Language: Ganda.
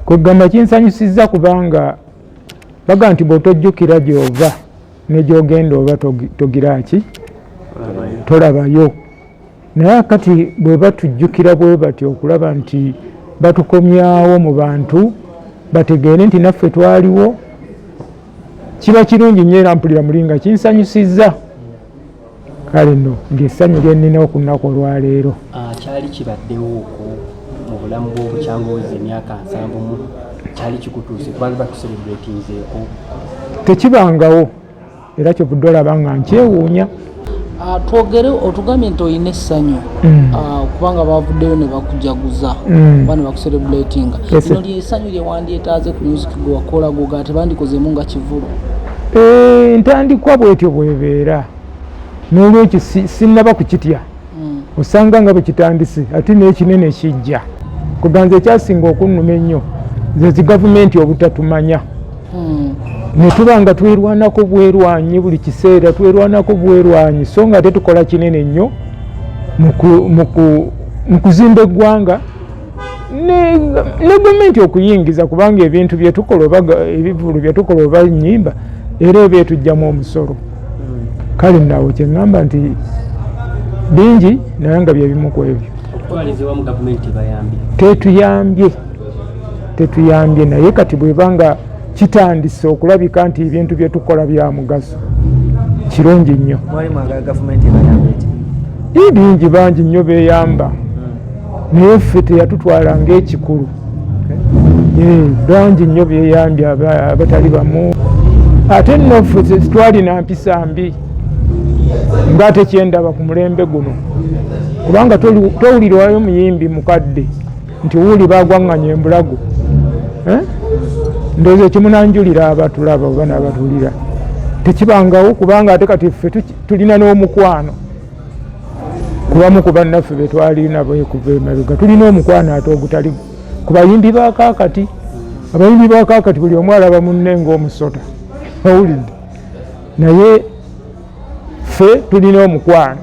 Kwegamba kinsanyusizza kubanga baga nti bw'otojjukira gy'ova ne gy'ogenda oba togiraki tolabayo. Naye kati bwe batujjukira bwe batyo okulaba nti batukomyawo mu bantu bategeere nti naffe twaliwo, kiba kirungi nnyo era mpulira mulinga kinsanyusizza. Kale nno ng'essanyu lye nnina okunaku olwaleero. Kyali kibaddewo mu bulamu bw'obukyanguzi emyaka 7 kyali kikutuuse kubanga batucelebratinzeeko? Tekibangawo era kyovudde olaba nga nkyewuunya. Twogere otugambye nti olina essanyu kubanga bavuddeyo ne bakujaguza oba ne bakucelebratinga. Lino lyessanyu lye wandyetaaze ku music gwe wakola goga tebandikozeemu nga kivulu? Ntandikwa bwetyo bwebeera n'olwekyo sinnaba kukitya. Osanga nga bwe kitandise ate n'ekinene kijja. Kuganza ekyasinga okunnuma ennyo ze zigavumenti obutatumanya. Ne tuba nga twerwanako bwerwanyi buli kiseera, twerwanako bwerwanyi so nga tetukola kinene nnyo mu kuzimba eggwanga ne gavumenti okuyingiza, kubanga ebintu bye tukola oba ebivulu bye tukola oba nnyimba era ebyetujjamu omusolo. Kale naawe kye ŋŋamba nti bingi naye nga bye bimu ku ebyo. Okutwalizibwa mu gavumenti bayambye? Tetuyambye naye kati bw'ebanga kitandise okulabika nti ebintu bye tukola bya mugaso kirungi nnyo. Mwali mwagala gavumenti ebayambe eki? Bingi bangi nnyo beeyamba naye ffe teyatutwala ng'ekikulu. Bangi nnyo beeyambye abatali bamu. Ate nno ffe twalina mpisa mbi ng'ate kyendaba ku mulembe guno, kubanga towulirwayo muyimbi mukadde nti wuuli baagwaŋŋanya embulago. Ndowooza ekimunanjulira abatulaba oba n'abatulira tekibangawo, kubanga ate kati ffe tulina n'omukwano kubamu ku bannaffe be twali nabo kuva emabega. Tulina omukwano ate ogutali ku bayimbi ba kaakati. Abayimbi ba kaakati buli omu alaba munne ng'omusota, owulidde, naye ffe tulina omukwano.